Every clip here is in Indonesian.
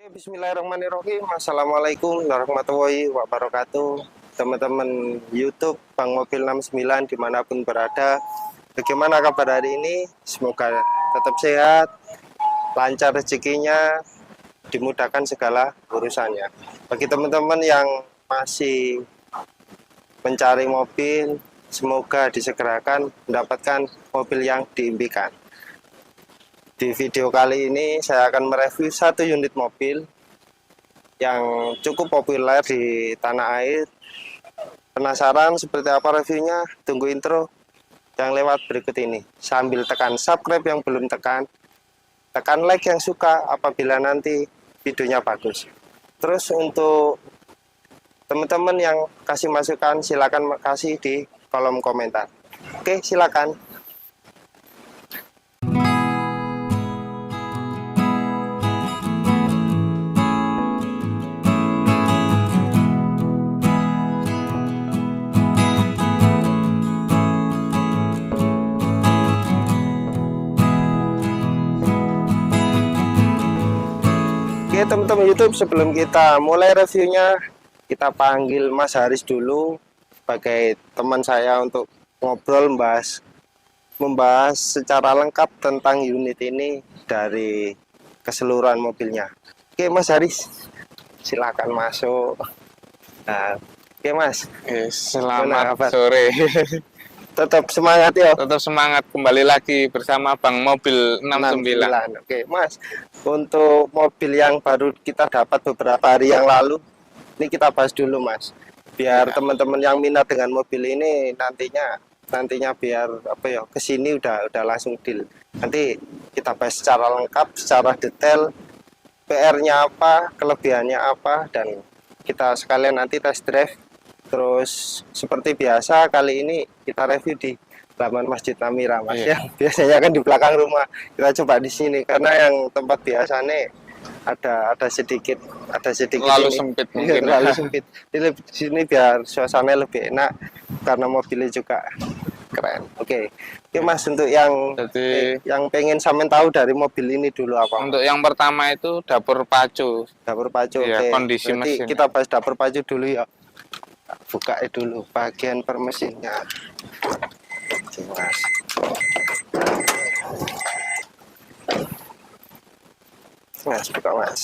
Oke, bismillahirrahmanirrahim. Assalamualaikum warahmatullahi wabarakatuh. Teman-teman YouTube Bang Mobil 69 dimanapun berada. Bagaimana kabar hari ini? Semoga tetap sehat, lancar rezekinya, dimudahkan segala urusannya. Bagi teman-teman yang masih mencari mobil, semoga disegerakan mendapatkan mobil yang diimpikan. Di video kali ini saya akan mereview satu unit mobil yang cukup populer di tanah air. Penasaran seperti apa reviewnya? Tunggu intro yang lewat berikut ini. Sambil tekan subscribe yang belum tekan like yang suka apabila nanti videonya bagus. Terus untuk teman-teman yang kasih masukan silakan kasih di kolom komentar. Oke, silakan. Oke teman-teman YouTube, sebelum kita mulai reviewnya, kita panggil Mas Haris dulu sebagai teman saya untuk ngobrol membahas secara lengkap tentang unit ini dari keseluruhan mobilnya. Oke Mas Haris, silakan masuk. Nah, oke Mas, Selamat sore. tetap semangat ya. Tetap semangat, kembali lagi bersama Bang Mobil 69. Oke Mas, untuk mobil yang baru kita dapat beberapa hari yang lalu, ini kita bahas dulu Mas, biar teman-teman yang minat dengan mobil ini nantinya biar apa ya, kesini udah langsung deal. Nanti kita bahas secara lengkap, secara detail, PR-nya apa, kelebihannya apa, dan kita sekalian nanti test drive. Terus seperti biasa kali ini kita review di halaman Masjid Namira Mas ya. Biasanya kan di belakang rumah, kita coba di sini karena yang tempat biasanya ada sedikit Terlalu ini. sempit mungkin. Terlalu sempit. Di sini biar suasananya lebih enak karena mobilnya juga keren. Oke Mas, untuk yang yang pengen sampean tahu dari mobil ini dulu apa? Untuk yang pertama itu dapur pacu. Dapur pacu. Ya, Oke. kondisi Berarti mesin. kita bahas dapur pacu dulu ya. Buka dulu bagian per mesinnya. Mas. Mas, buka Mas.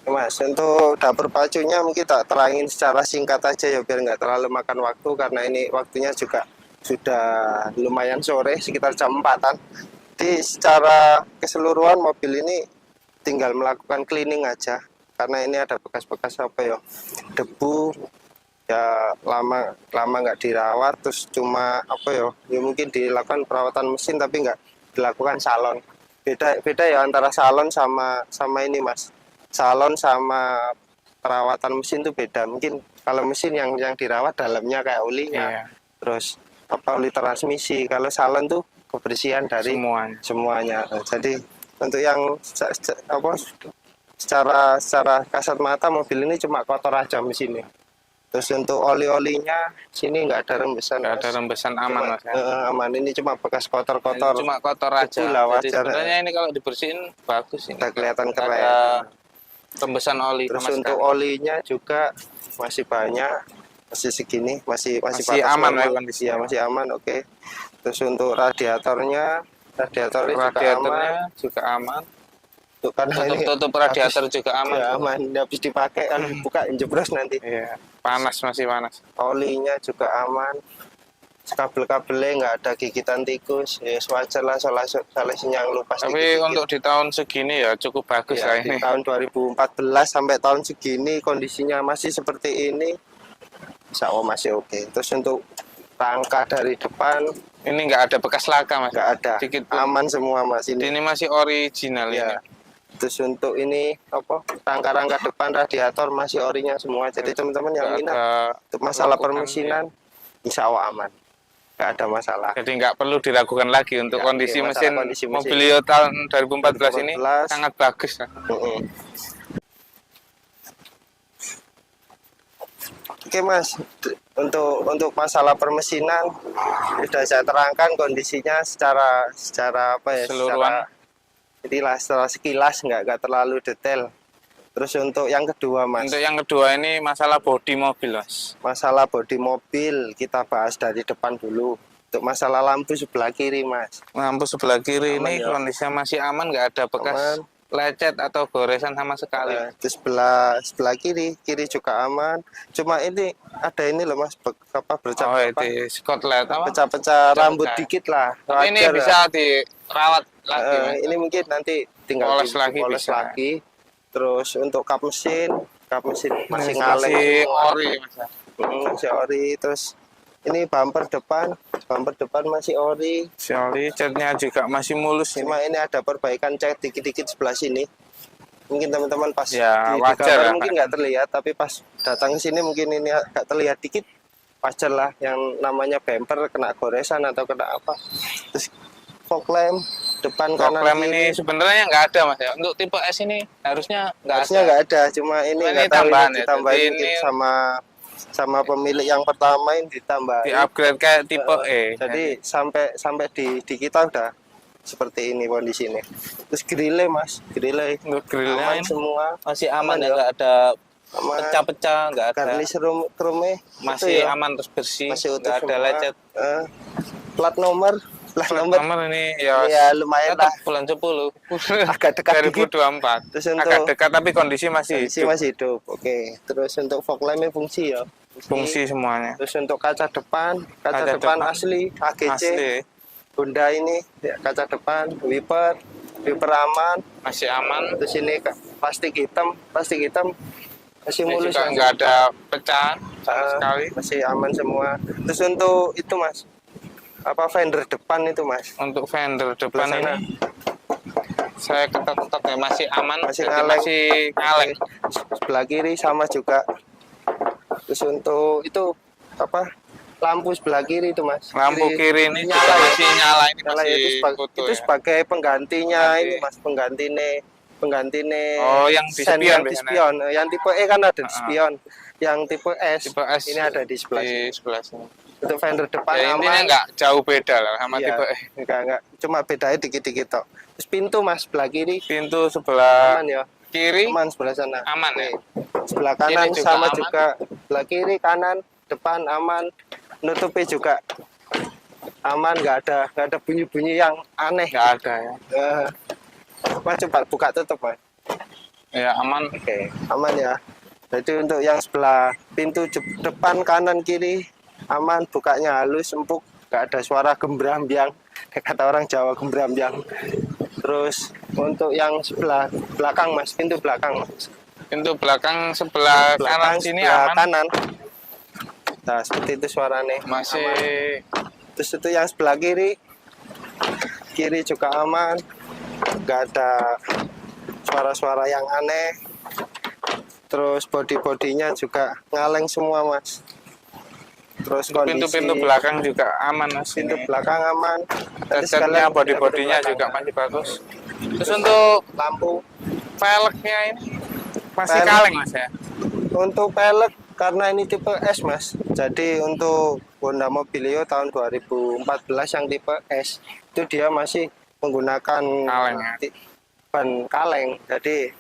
Mas, untuk dapur pacunya mungkin tak terangin secara singkat aja ya, biar nggak terlalu makan waktu, karena ini waktunya juga sudah lumayan sore, sekitar jam 4-an. Jadi secara keseluruhan mobil ini tinggal melakukan cleaning aja, karena ini ada bekas-bekas apa ya, debu ya, lama nggak dirawat, terus cuma apa ya mungkin dilakukan perawatan mesin tapi nggak dilakukan salon. Beda ya antara salon sama ini Mas, salon sama perawatan mesin tuh beda. Mungkin kalau mesin yang dirawat dalamnya kayak olinya, terus apa, oli transmisi. Kalau salon tuh kebersihan dari semuanya. Jadi untuk yang apa, secara kasat mata mobil ini cuma kotor aja mesinnya. Terus untuk oli-olinya sini nggak ada rembesan. Nggak ada rembesan, aman Mas. Aman, ini cuma bekas kotor-kotor. Cuma kotor aja. Jadi sebenarnya ini kalau dibersihin bagus ini. Udah kelihatan keren. Ada rembesan oli. Terus untuk olinya juga masih banyak, masih segini, masih aman ya kondisinya. Ya, masih aman. Oke. Terus untuk radiatornya juga aman. Tuh, kan tutup radiator juga aman. Ya, aman, habis dipakai kan buka jeblos nanti. Iya, masih panas. Olinya juga aman. Kabel-kabelnya nggak ada gigitan tikus. Ya wajar lah soalnya yang lupa. Tapi untuk di tahun segini ya cukup bagus ya, lah ini. Di tahun 2014 sampai tahun segini kondisinya masih seperti ini, insya Allah masih oke. Terus untuk rangka dari depan ini nggak ada bekas laka Mas. Nggak ada. Aman semua Mas ini. Ini masih original ya. Ini. Terus untuk ini apa, rangka-rangka depan radiator masih orinya semua. Jadi teman-teman yang minat untuk masalah permesinan, insya Allah aman, nggak ada masalah. Jadi nggak perlu diragukan lagi untuk kondisi mesin Mobilio tahun 2014 ini sangat bagus. Oke Mas, Untuk masalah permesinan sudah saya terangkan kondisinya secara apa ya, Keseluruhan. secara sekilas, nggak terlalu detail. Terus untuk yang kedua Mas, Untuk yang kedua ini masalah bodi mobil Mas. masalah bodi mobil kita bahas dari depan dulu. Untuk masalah lampu sebelah kiri Mas, Lampu sebelah kiri Aman ini ya? kondisinya masih aman, nggak ada bekas Aman. lecet atau goresan sama sekali. Itu sebelah kiri juga aman. Cuma ini ada ini loh Mas, bercak Oh, itu skotlet apa? pecah-pecah rambut dikit lah. Tapi ini Wajar bisa lah. dirawat lagi Mas. Ini mungkin nanti tinggal Poles lagi dipoles bisa. lagi. Terus untuk kap mesin masih Ini ngaleng masih semua. ori Mas. Masih ori. Terus ini bumper depan masih ori. Sorry, catnya juga masih mulus ini. Cuma ini ada perbaikan cat dikit-dikit sebelah sini. Mungkin teman-teman pas Ya, di wajar gambar ya, mungkin nggak terlihat, tapi pas datang ke sini mungkin ini agak terlihat dikit. Wajar lah, yang namanya bumper kena goresan atau kena apa. Terus fog lamp depan kanan Klaim kiri. ini sebenarnya nggak ada Mas ya. Untuk tipe S ini harusnya Harusnya ada. nggak ada, cuma ini Cuma nggak ini tahu tambahan ini ya. ditambahin Jadi mungkin ini sama pemilik yang pertama ini ditambahin. di-upgrade kayak tipe E. Jadi sampai di kita udah seperti ini kondisi ini. Terus grille Mas, grille Untuk grillnya aman ini semua, masih aman ya, ya. nggak ada Aman. pecah-pecah, nggak ada. Garnish chrome Masih ya, aman terus bersih, masih utuh nggak ada semua. lecet. Plat nomor Nomor ini ya, lumayan tetap lah, bulan 10 agak dekat dikit. 2024. Terus untuk Agak dekat tapi kondisi masih kondisi hidup. masih hidup. Oke. Terus untuk fog lampnya fungsi ya. Fungsi semuanya. Terus untuk kaca depan Kaca depan depan asli AGC Asli, Honda ini ya, kaca depan wiper aman. masih aman. Terus ini plastik hitam masih Ini mulus juga Mas. nggak ada pecahan sama sekali. Masih aman semua. Terus untuk itu Mas, apa fender depan itu Mas, Untuk fender depan Sebelah sana. ini saya ketat-ketat ya, masih aman, Masih jadi ngaleng. masih ngaleng. Sebelah kiri sama juga. Terus untuk itu apa, lampu sebelah kiri itu Mas, Lampu kiri ini nyala juga ya? masih nyala, ini Nyala ya, masih itu utuh ya. sebagai penggantinya Pengganti. ini Mas, penggantine Oh, yang di sen spion yang di biasanya. spion. Yang tipe E kan ada di Ah. spion, yang tipe S, Tipe S ini ada di sebelah sini. di sebelah sini. Untuk fender depan Ya, intinya aman. nggak jauh beda lah sama Iya, tipe E. enggak, cuma bedanya dikit-dikit tok. Terus pintu Mas sebelah kiri Pintu sebelah aman ya, kiri aman sebelah sana. aman ya. Sebelah kanan Ini juga sama aman. juga, sebelah kiri kanan depan aman, nutupi juga aman, nggak ada bunyi-bunyi yang aneh. Nggak ada ya. Mas coba buka tutup Mas. Ya aman. Oke, aman ya. Jadi untuk yang sebelah pintu depan kanan kiri aman, bukanya halus empuk, nggak ada suara gembrambyang, kata orang Jawa gembrambyang. Terus untuk yang sebelah belakang Mas, pintu belakang Mas. Pintu belakang sebelah kanan sini sebelah aman. kanan. Nah seperti itu suaranya. Masih Aman. Terus itu yang sebelah kiri juga aman, nggak ada suara-suara yang aneh. Terus bodinya juga ngaleng semua Mas. Terus kondisi pintu-pintu belakang juga aman Mas. pintu Ini. belakang aman. Nanti Catnya, sekalian body-bodinya pintu juga belakang. masih bagus. Terus untuk Lampu. velgnya ini masih Velg. kaleng Mas ya. Untuk pelek karena ini tipe S Mas. Jadi untuk Honda Mobilio tahun 2014 yang tipe S itu dia masih menggunakan Kaleng ya. ban kaleng. Jadi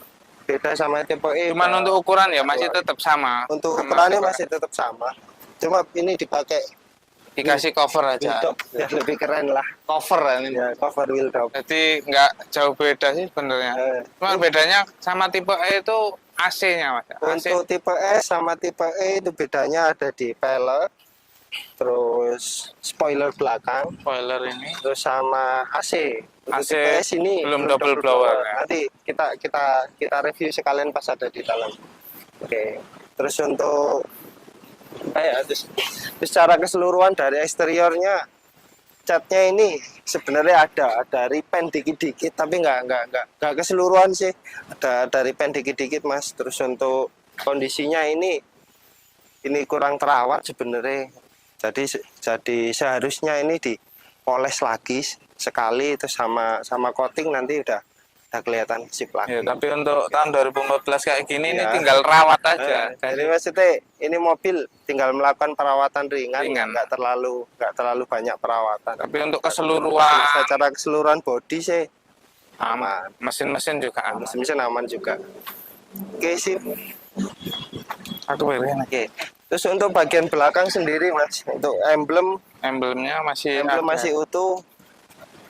beda sama tipe E. Cuman Nah, untuk ukuran ya masih tetap sama. untuk Sama ukurannya tipe. masih tetap sama. Cuma ini dipakai Dikasih cover wheel aja. dop, ya lebih keren lah. Cover ini. Ya, cover wheel dop. Jadi nggak jauh beda sih sebenarnya. Cuma bedanya sama tipe E itu AC-nya Mas. AC Untuk tipe S sama tipe E itu bedanya ada di pelek, terus spoiler belakang, spoiler ini. terus sama AC. Untuk AC tipe S ini belum double blower, ya. Nanti kita review sekalian pas ada di dalam. Oke. Terus untuk terus secara keseluruhan dari eksteriornya, catnya ini sebenarnya ada repaint dikit-dikit, tapi nggak keseluruhan sih. Ada repaint dikit-dikit Mas. Terus untuk kondisinya ini kurang terawat sebenarnya. Jadi seharusnya ini dipoles lagi sekali, itu sama coating nanti udah udah kelihatan sip Ya, lagi. tapi untuk tahun 2014 kayak gini ini Ya. tinggal rawat aja. Jadi maksudnya ini mobil tinggal melakukan perawatan ringan, Ringan. nggak terlalu banyak perawatan. Tapi untuk keseluruhan Secara keseluruhan bodi sih aman. Mesin-mesin juga aman. mesin aman juga. Oke sip. Aku berikan. Oke. Terus untuk bagian belakang sendiri mas, untuk Emblemnya masih emblem ada. masih utuh,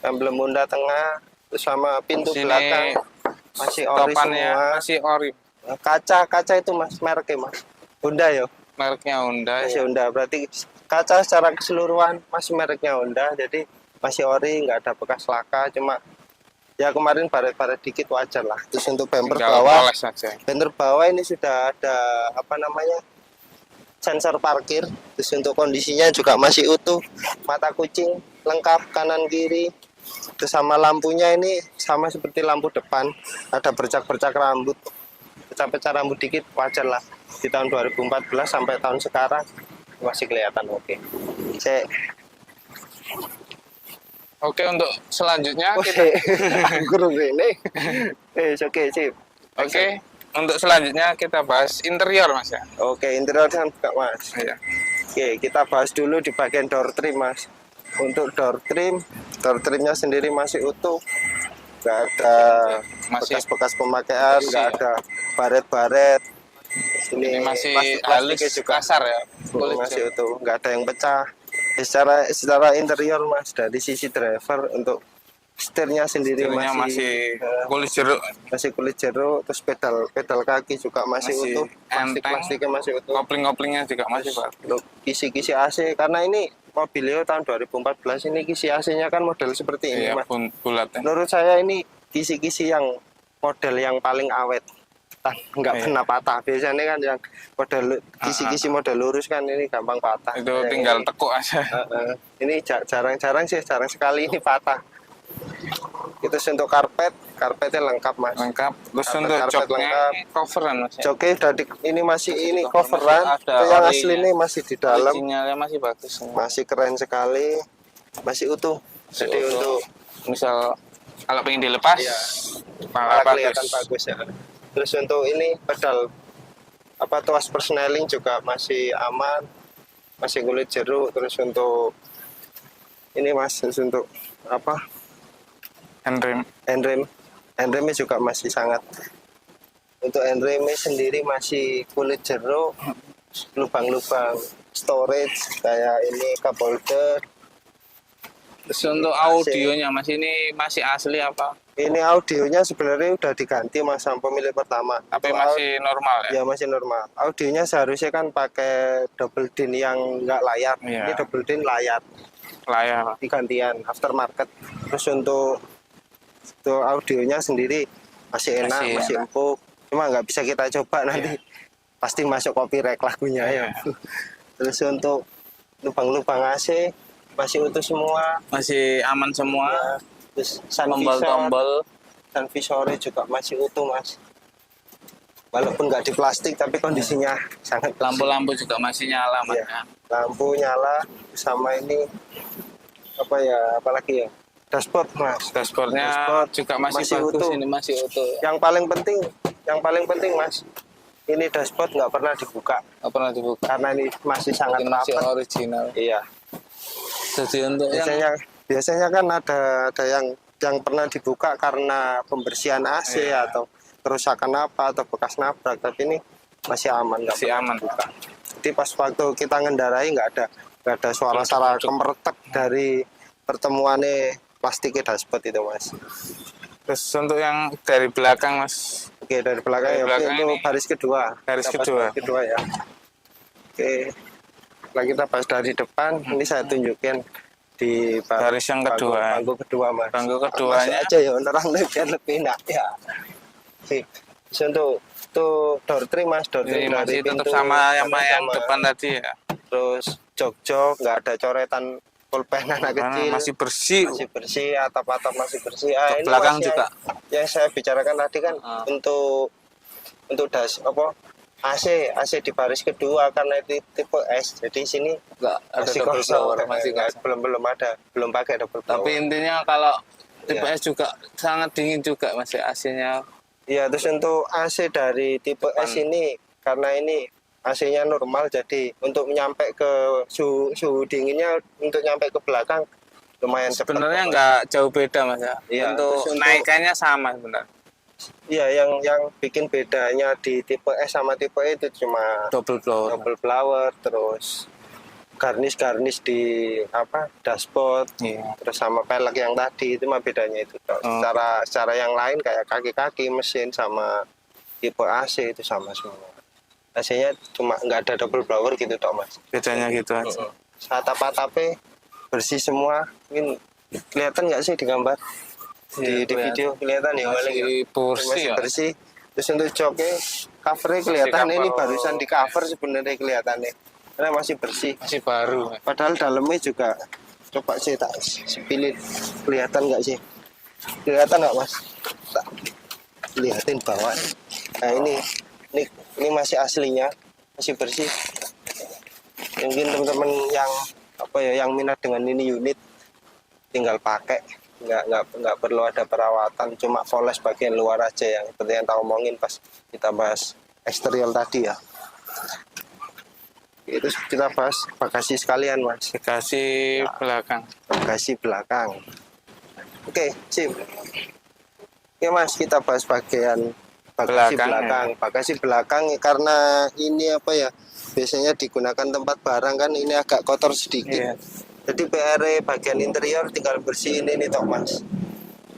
emblem Honda tengah, terus sama pintu Sini belakang masih ori topannya semua. masih ori. Kaca itu mas mereknya mas, Honda ya. Mereknya Honda. Masih Ya. Honda, berarti kaca secara keseluruhan masih mereknya Honda, jadi masih ori, nggak ada bekas laka, cuma ya kemarin baret-baret dikit wajar lah. Terus untuk bumper Tinggal bawah, poles saja. bumper bawah ini sudah ada apa namanya sensor parkir. Terus untuk kondisinya juga masih utuh, mata kucing lengkap kanan kiri. Terus sama lampunya ini sama seperti lampu depan, ada bercak-bercak rambut, pecah-pecah rambut dikit wajar lah. Di tahun 2014 sampai tahun sekarang masih kelihatan oke. Cek. Oke, untuk selanjutnya Oke, kita guru ini. Oke, sip. Oke, untuk selanjutnya kita bahas interior Mas ya. Oke, interior kan buka mas. Iya. Oke, kita bahas dulu di bagian door trim mas. Untuk door trimnya sendiri masih utuh, nggak ada Masih bekas-bekas pemakaian, bersih, nggak ya. ada baret-baret. ini masih plastiknya halus juga kasar ya. Kulit masih utuh, nggak ada yang pecah. Secara interior mas, dari sisi driver untuk setirnya sendiri Setirnya masih kulit jeruk. masih kulit jeruk, terus pedal kaki juga masih Masih utuh, plastiknya masih utuh. Kopling-koplingnya juga masih bagus. Untuk kisi-kisi AC, karena ini Mobilio tahun 2014 ini kisi AC-nya kan model seperti ini Iya, mas. bulat ya. Menurut saya ini kisi-kisi yang model yang paling awet, nggak Iya. pernah patah. Biasanya kan yang model kisi-kisi model lurus kan ini gampang patah. Itu Yang tinggal ini, tekuk aja. ini jarang sekali ini patah. Itu untuk karpetnya lengkap mas. Lengkap. Terus Karpet- untuk karpet joknya lengkap. coveran Mas ya. Joknya ini masih ini Masih coveran, ada itu yang orinya. asli ini masih di dalam, Originalnya masih bagus. masih keren sekali, masih utuh. Jadi untuk misal kalau pengen dilepas, Iya. malah malah kelihatan bagus. bagus ya. Terus untuk ini pedal tuas persneling juga masih aman, masih kulit jeruk. Terus untuk ini mas, terus untuk Handrem. handremnya juga masih sangat. Untuk handremnya sendiri masih kulit jeruk, lubang-lubang storage kayak ini cup holder. Terus untuk audionya Mas ini masih asli apa? Ini audionya sebenarnya udah diganti mas sama pemilik pertama. Tapi Untuk masih normal ya? ya masih normal. Audionya seharusnya kan pakai double din yang nggak layar. Iya. Ini double din layar, Layar. digantian aftermarket. Terus untuk audionya sendiri masih enak, Masih masih enak. empuk. Cuma nggak bisa kita coba nanti. Pasti masuk copyright lagunya ya. Iya. Terus untuk lubang-lubang AC masih utuh semua. Masih aman semua. Ya. Terus sun visor, Tombol-tombol. dan visornya juga masih utuh mas. Walaupun nggak di plastik tapi kondisinya sangat bersih. Lampu-lampu juga masih nyala Mas Iya. ya. Lampu nyala sama ini apalagi ya dashboard mas. Dashboardnya Dashboard juga masih, masih bagus, utuh. ini masih utuh. Yang paling penting mas, ini dashboard nggak pernah dibuka Nggak pernah dibuka. karena ini masih sangat Ini masih rapat. original. Iya. Jadi untuk yang Biasanya kan ada yang pernah dibuka karena pembersihan AC Iya. atau kerusakan apa atau bekas nabrak, tapi ini masih aman, nggak masih pernah aman. dibuka. Jadi pas waktu kita ngendarai nggak ada suara-suara kemeretek dari pertemuannya plastiknya dashboard itu mas. Terus untuk yang dari belakang Mas, Oke, dari belakang Dari ya. Oke, belakang untuk ini. baris kedua. Baris Kita bahas kedua. baris kedua ya. Oke. Lagi kita bahas dari depan. Ini saya tunjukin di Baris yang kedua. Bangku kedua mas. Bangku keduanya. Masuk aja ya, orang biar lebih enak ya. Oke. Terus untuk door trim mas, door ini trim masih dari tetap pintu sama yang sama. depan tadi ya. Terus jok-jok, nggak ada coretan pulpen anak Karena kecil. masih bersih. Masih bersih, atap-atap masih bersih. Ke Ini belakang mas juga. yang saya bicarakan tadi kan Ah. untuk AC di baris kedua karena itu tipe S. Jadi sini Enggak ada masih double kosong, blower, masih kosong. belum ada, belum pakai double blower. Tapi intinya kalau tipe Ya. S juga sangat dingin juga Mas ya, AC-nya. Iya, terus untuk AC dari tipe Depan. S ini karena ini AC-nya normal, jadi untuk nyampe ke suhu dinginnya untuk nyampe ke belakang lumayan cepat. Sebenarnya kok, Mas. nggak jauh beda Mas ya. Iya, Untuk terus untuk- naikannya sama sebenarnya. Iya, yang bikin bedanya di tipe S sama tipe E itu cuma Double blower. double blower, terus garnish di apa dashboard, Iya. terus sama pelek yang tadi itu mah bedanya itu. Oh. Secara yang lain kayak kaki-kaki mesin sama tipe AC itu sama semua. AC-nya cuma nggak ada double blower gitu toh Mas. Bedanya gitu aja. Saat atap-atapnya bersih semua. Mungkin kelihatan nggak sih di gambar? Di video kelihatan ya paling ya. Masih bersih Masih ya. bersih. Terus untuk joknya covernya kelihatan cover. ini barusan di cover sebenarnya kelihatannya. Karena masih bersih. Masih baru. Padahal dalamnya juga coba sih tak pilih kelihatan nggak sih? Kelihatan nggak Mas? Tak lihatin bawah. Nah ini masih aslinya, masih bersih. Mungkin teman-teman yang apa ya yang minat dengan ini unit tinggal pakai, nggak perlu ada perawatan, cuma poles bagian luar aja yang seperti yang tak omongin pas kita bahas eksterior tadi ya. Itu kita bahas bagasi sekalian Mas. Dikasih belakang. Bagasi belakang. Oke, sip. Oke Mas, kita bahas bagian bagasi belakang. Bagasi belakang karena ini apa ya? Biasanya digunakan tempat barang kan ini agak kotor sedikit. Iya. Jadi PR bagian interior tinggal bersihin ini toh Mas.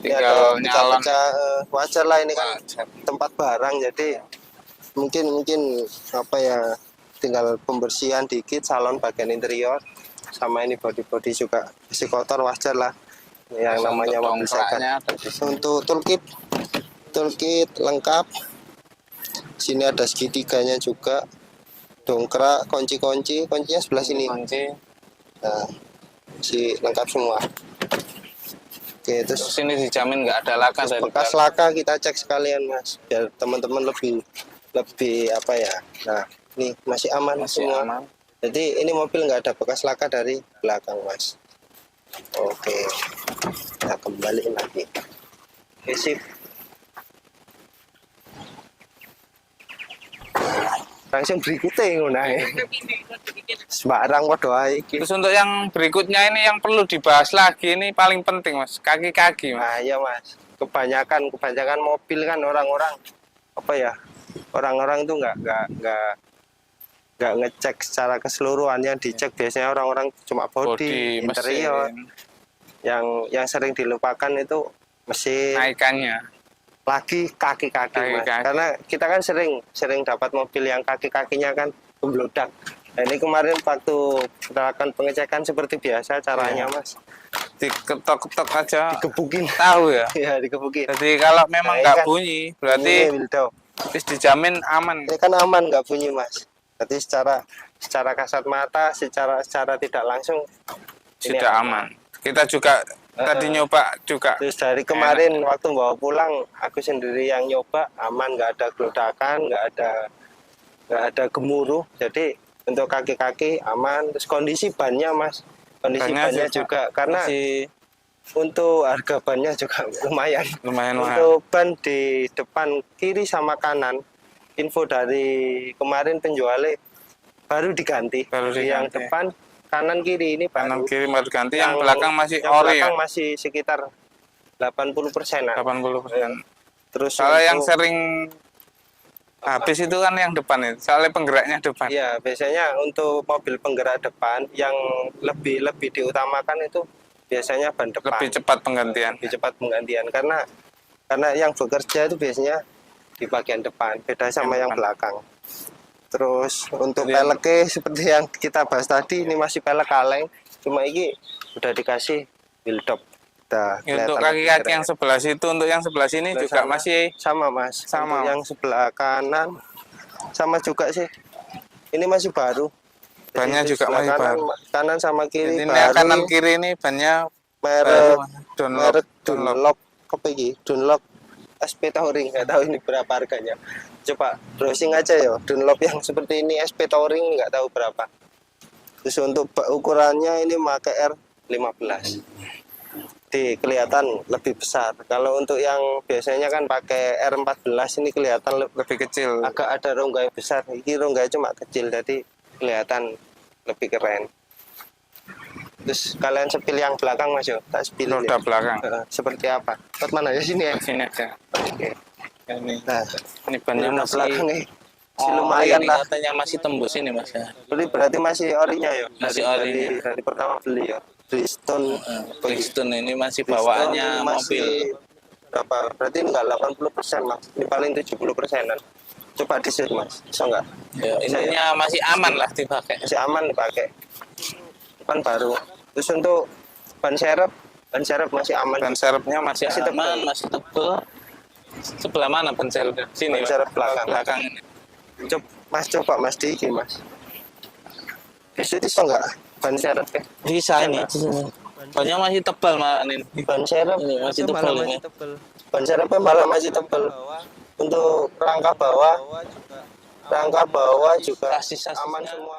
Ini Tinggal ada nyalon. pecah-pecah, wajar lah ini kan Wajar. tempat barang, jadi mungkin apa ya, tinggal pembersihan dikit salon bagian interior sama ini body juga masih kotor, wajar lah yang Terus namanya untuk mobil second. dongkraknya ada di sini. Untuk toolkit lengkap, sini ada segitiganya juga, dongkrak, kuncinya sebelah sini. Kunci. Nah, si lengkap semua. Oke, Terus terus ini dijamin nggak ada laka dari bekas laka kita cek sekalian Mas, biar teman-teman lebih apa ya. Nah, ini masih aman Masih semua. aman. Jadi ini mobil nggak ada bekas laka dari belakang Mas. Oke, kita kembaliin lagi. Oke, sip. Langsung berikutnya ngono ae. Sembarang waduh ae iki. Terus untuk yang berikutnya ini yang perlu dibahas lagi ini paling penting Mas, kaki-kaki Mas. Nah, iya Mas. Kebanyakan mobil kan orang-orang apa ya? Orang-orang tuh nggak ngecek secara keseluruhan, yang dicek biasanya orang-orang cuma body, interior. mesin, Yang sering dilupakan itu mesin, naikannya. lagi kaki-kaki Mas. Kaki-kaki. Karena kita kan sering dapat mobil yang kaki-kakinya kan membludak. Nah, ini kemarin waktu kita lakukan pengecekan seperti biasa caranya Iya. Mas. Diketok-ketok aja Digebukin. tahu ya. Ya, digebukin. Jadi kalau memang Nah, nggak ini kan bunyi berarti Ini Wildo. terus dijamin aman. Ini kan aman nggak bunyi Mas. Berarti secara kasat mata, secara tidak langsung ini Sudah aman. Kita juga tadi nyoba juga. Terus dari kemarin waktu bawa pulang, aku sendiri yang nyoba, aman, nggak ada geludakan, nggak ada gemuruh. Jadi untuk kaki-kaki aman. Terus kondisi bannya Mas, kondisi bannya juga karena masih untuk harga bannya juga lumayan. lumayan mahal. Untuk ban di depan kiri sama kanan, info dari kemarin penjualnya baru diganti. Baru Yang diganti. depan kanan kiri ini Kanan baru. kiri baru ganti, yang belakang masih yang ori ya. belakang masih sekitar 80%-an. 80%. Terus Soalnya yang untuk- sering habis itu kan yang depan itu. Soalnya penggeraknya depan. ya biasanya untuk mobil penggerak depan yang lebih diutamakan itu biasanya ban depan. Lebih cepat penggantian. Lebih cepat penggantian karena yang bekerja itu biasanya di bagian depan, beda sama yang depan. belakang. Terus untuk Jadi- peleknya seperti yang kita bahas tadi, ini masih pelek kaleng, cuma ini udah dikasih wheel top. Udah Untuk kelihatan kaki-kaki keren. yang sebelah situ, untuk yang sebelah sini Udah juga sama. masih Sama Mas. Sama. Untuk yang sebelah kanan sama juga sih. Ini masih baru. bannya Jadi juga sebelah masih baru. Kanan sama kiri Jadi ini baru. kanan kiri ini bannya merek baru. Dunlop. merek Dunlop apa iki? Dunlop SP Touring, nggak tahu ini berapa harganya. Coba browsing aja ya, Dunlop yang seperti ini SP Touring nggak tahu berapa. Terus untuk ukurannya ini pakai R15. kelihatan lebih besar. Kalau untuk yang biasanya kan pakai R14 ini kelihatan Lebih kecil. agak ada rongga besar. Ini rongga cuma kecil, jadi kelihatan lebih keren. Terus kalian sepil yang belakang Mas yo, tak sepil. Roda belakang. Seperti apa? Tempat mana ya sini ya? Sini aja. Oke. Ini, Nah, ini bannya roda masih belakang nih. Oh, Lumayan ini lah. katanya masih tembus ini mas ya. Berarti masih orinya ya? Masih ori. Dari pertama beli ya. Bridgestone. Brixton ini masih Bridgestone bawaannya masih mobil. berapa? Berarti enggak 80% Mas. Ini paling 70%-an. Coba disut Mas. Bisa enggak? Ya, ininya masih aman lah dipakai. Masih aman dipakai. Kan baru. Terus untuk ban serep masih aman. ban serepnya Masih Masih aman, tebal. masih tebal. Sebelah mana ban serepnya? Sini. Ban Mas. serep belakang. Belakang ini. Coba Mas Diki Mas. Disut bisa enggak? Ban serep ya? Bisa ini. Bannya masih tebal mas ini. Ban serep Ini masih itu tebal malah ini. masih tebal. Ban serepnya malah masih tebal. Untuk rangka bawah juga Sasis-sasisnya. aman semua.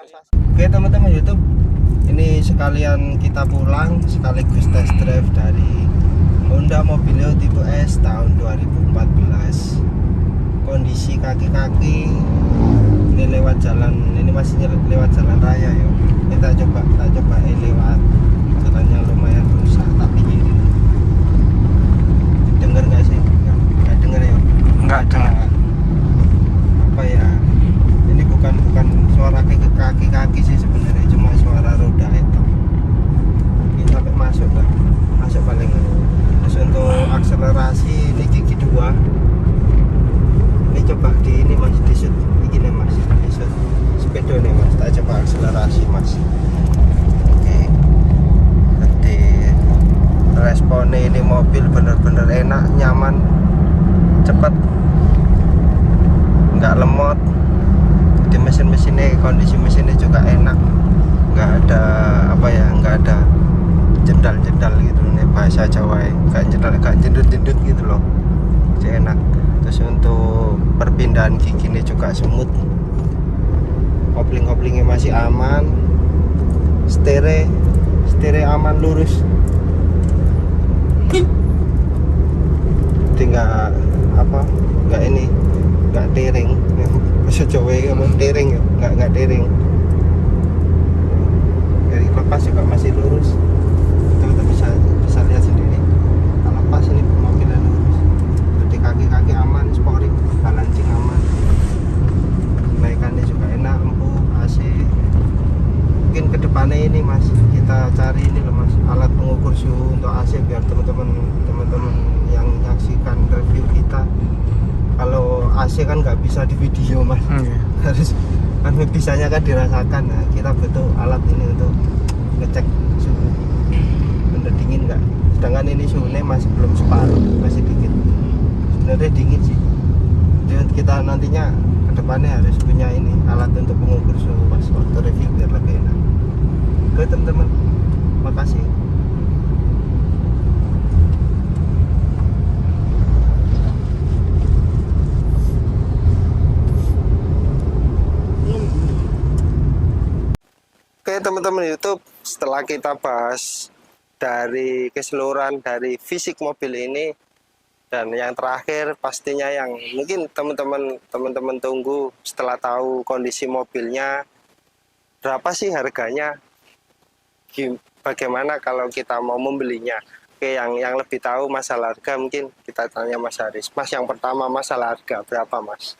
Oke teman-teman YouTube, ini sekalian kita pulang sekaligus test drive dari Honda Mobilio tipe S tahun 2014. Kondisi kaki-kaki ini lewat jalan, ini masih lewat jalan raya ya. Kita coba lewat jalan yang lumayan rusak tapi ini denger nggak sih? Nggak denger ya? enggak dengar. Apa ya? Ini bukan suara kaki sih sebenarnya, cuma suara roda itu. Ini sampai masuk lah, masuk paling. Terus untuk akselerasi ini gigi 2. Ini coba di ini Mas, disut begini Mas, disut sepeda nih Mas, tak coba akselerasi Mas. Oke. Nanti responnya ini mobil bener-bener enak, nyaman, cepat, nggak lemot. Di mesinnya, kondisi mesinnya juga enak, nggak ada nggak ada jendal gitu nih bahasa Jawa ya. Nggak jendut gitu loh, jadi enak. Terus untuk perpindahan gigi ini juga smooth, kopling-koplingnya masih aman, stereo aman lurus, tinggal nggak tiring. Bahasa Jawa ya ngomong tiring ya, nggak tiring. Dari lepas juga masih lurus, teman-teman bisa lihat sendiri. Kalau lepas ini mobilnya lurus, jadi kaki aman, sporing, balancing aman, naikannya juga enak, empuk, AC. Mungkin kedepannya ini Mas, kita cari ini loh Mas, alat pengukur suhu untuk AC biar teman-teman yang menyaksikan review kita, kalau AC kan nggak bisa di video Mas, harus kan bisanya kan dirasakan. Nah, kita butuh alat ini untuk ngecek suhu bener dingin nggak, sedangkan ini suhunya masih belum separuh, masih dingin, sebenarnya dingin sih. Jadi kita nantinya kedepannya harus punya ini alat untuk mengukur suhu pas waktu review biar lebih enak. Oke teman-teman, makasih. Oke teman-teman YouTube, setelah kita bahas dari keseluruhan dari fisik mobil ini, dan yang terakhir pastinya yang mungkin teman-teman tunggu setelah tahu kondisi mobilnya, berapa sih harganya, bagaimana kalau kita mau membelinya. Oke, yang lebih tahu masalah harga mungkin kita tanya Mas Haris. Mas, yang pertama masalah harga berapa Mas?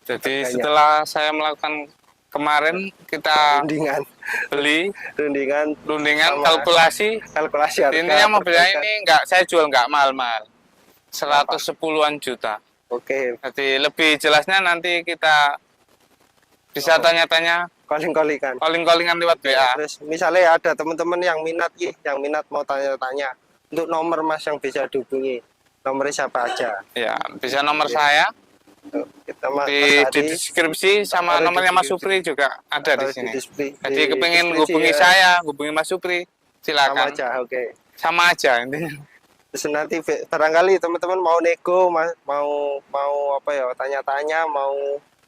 Jadi Harganya. setelah saya melakukan kemarin kita rundingan sama kalkulasi harga. intinya mobilnya perbaikan. ini saya jual nggak mahal-mahal, 110-an juta. Oke, Jadi lebih jelasnya nanti kita bisa tanya-tanya calling-callingan lewat WA. terus misalnya ada teman-teman yang minat mau tanya-tanya untuk nomor Mas yang bisa dihubungi, nomornya siapa aja? Ya, bisa nomor saya Kita Mas di Adi, deskripsi sama Taruh di nomornya Mas deskripsi. Supri juga ada di taruh sini. display. Jadi Di kepengen deskripsi hubungi ya. saya, hubungi Mas Supri, Sama silakan. aja, oke. Sama aja intinya. Terus nanti barangkali teman-teman mau nego, mau apa ya, tanya-tanya, mau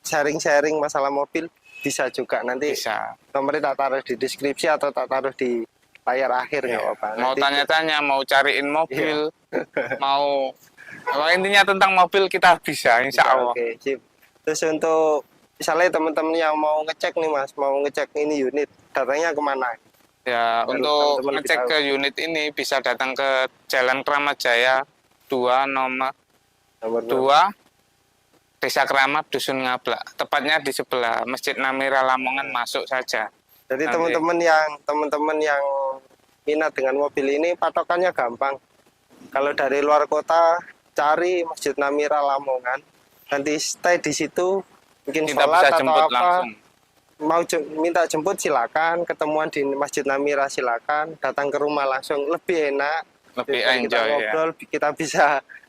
sharing-sharing masalah mobil, bisa juga nanti. Bisa. Nomornya tak taruh di deskripsi atau tak taruh di layar akhir nggak Iya. apa-apa. Mau Nanti- tanya-tanya, mau cariin mobil, mau intinya tentang mobil kita bisa, insya Bisa, Allah. Oke, sip. Terus untuk misalnya teman-teman yang mau ngecek nih Mas, mau ngecek ini unit, datanya kemana? Ya, Baru untuk teman-teman ngecek lebih ke unit ini bisa datang ke Jalan Kramat Jaya 2 nomor Nomor 2 Desa Keramat Dusun Ngablak. Tepatnya di sebelah Masjid Namira Lamongan, masuk saja. Jadi Nanti. teman-teman yang minat dengan mobil ini patokannya gampang. Kalau dari luar kota cari Masjid Namira Lamongan, nanti stay di situ, mungkin Kita sholat bisa atau jemput apa. langsung. Mau minta jemput silakan, ketemuan di Masjid Namira silakan, datang ke rumah langsung lebih enak. Lebih Daripada kita enjoy ya. ngobrol, kita bisa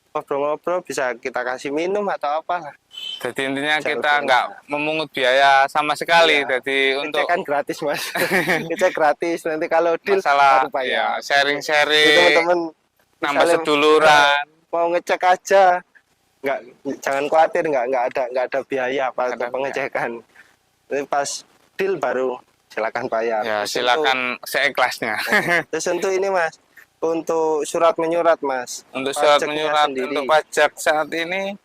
ngobrol-ngobrol, bisa kita kasih minum atau apa lah. Jadi intinya Bisa kita lebih nggak memungut biaya sama sekali. Iya. Jadi untuk Ngecek kan gratis mas, ngecek gratis. Nanti kalau deal masalah baru bayar. ya Jadi sharing-sharing, teman-teman nambah misalnya, seduluran. mau ngecek aja, nggak jangan khawatir, nggak ada biaya apa Nggak ada untuk pengecekan. Jadi pas deal baru silakan bayar. Ya Terus silakan seikhlasnya. Terus untuk ini mas, untuk surat menyurat mas. Untuk surat Pajaknya menyurat sendiri. untuk pajak saat ini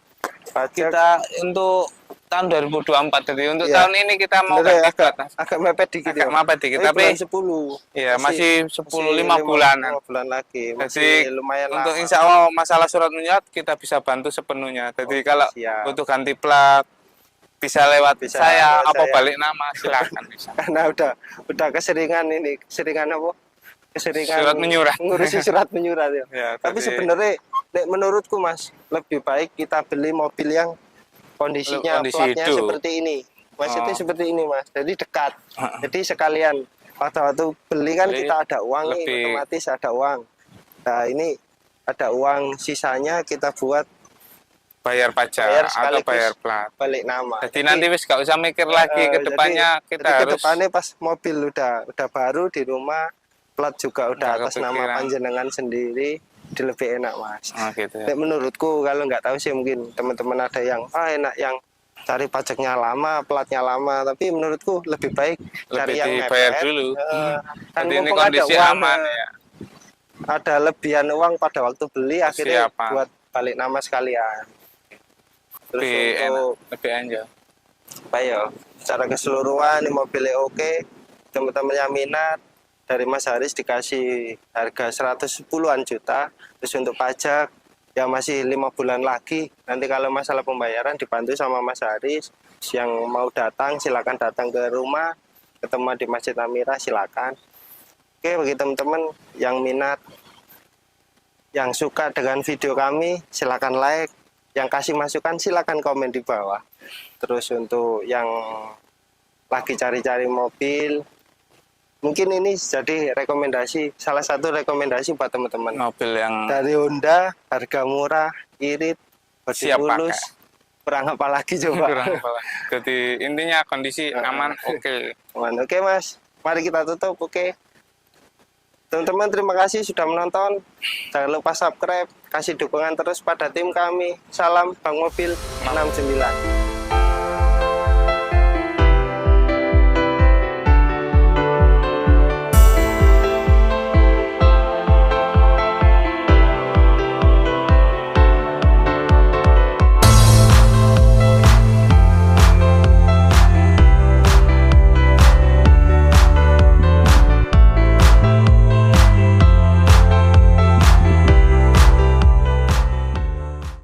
Pajak kita untuk tahun 2024. Jadi untuk Iya. tahun ini kita mau sebenarnya ganti agak, batas. agak mepet dikit Agak ya. mepet dikit, Tapi tapi bulan 10. ya masih 10-5 bulanan. 5 bulan lagi. Jadi Masih lumayan untuk lama. insya Allah masalah surat menyurat kita bisa bantu sepenuhnya. Jadi Oke, kalau siap. butuh ganti plat bisa lewat Bisa saya lewat apa saya. balik nama silakan bisa. Karena udah keseringan ini, keseringan apa? Keseringan Surat menyurat. ngurusi surat menyurat ya. Ya, Tapi jadi- sebenarnya menurutku Mas, lebih baik kita beli mobil yang kondisinya Kondisi platnya hidup. seperti ini. Maksudnya Oh. seperti ini Mas. Jadi dekat. Jadi sekalian waktu beli kan Beli kita ada uang nih, lebih- otomatis ada uang. Nah, ini ada uang sisanya kita buat bayar pajak Bayar atau sekaligus. bayar plat. balik nama. Jadi nanti wis gak usah mikir lagi ke depannya kita jadi harus kedepannya pas mobil udah baru di rumah, plat juga udah Nggak atas nama kepikiran. panjenengan sendiri, di lebih enak mas. gitu ya. Nek menurutku kalau nggak tahu sih mungkin teman-teman ada yang enak yang cari pajaknya lama, platnya lama, tapi menurutku lebih baik cari Lebih yang dibayar mepet. dulu. Kan Jadi ini mumpung ada kondisi uang, aman ya. ada lebihan uang pada waktu beli akhirnya Siapa? buat balik nama sekalian. Terus Lebih enak, untuk lebih enjoy. apa ya, secara keseluruhan ini mobilnya oke, teman-teman yang minat dari Mas Haris dikasih harga 110-an juta. Terus untuk pajak ya masih 5 bulan lagi, nanti kalau masalah pembayaran dibantu sama Mas Haris. Yang mau datang silakan datang ke rumah, ketemu di Masjid Namira silakan. Oke, bagi teman-teman yang minat, yang suka dengan video kami silakan like, yang kasih masukan silakan komen di bawah. Terus untuk yang lagi cari-cari mobil, mungkin ini jadi rekomendasi, salah satu rekomendasi buat teman-teman. Mobil yang Dari Honda, harga murah, irit, bodi Siap mulus, kurang apa lagi coba. kurang apa. Jadi intinya kondisi aman, oke. Aman. Oke mas, mari kita tutup. Oke, teman-teman terima kasih sudah menonton. Jangan lupa subscribe, kasih dukungan terus pada tim kami. Salam Bang Mobil 69.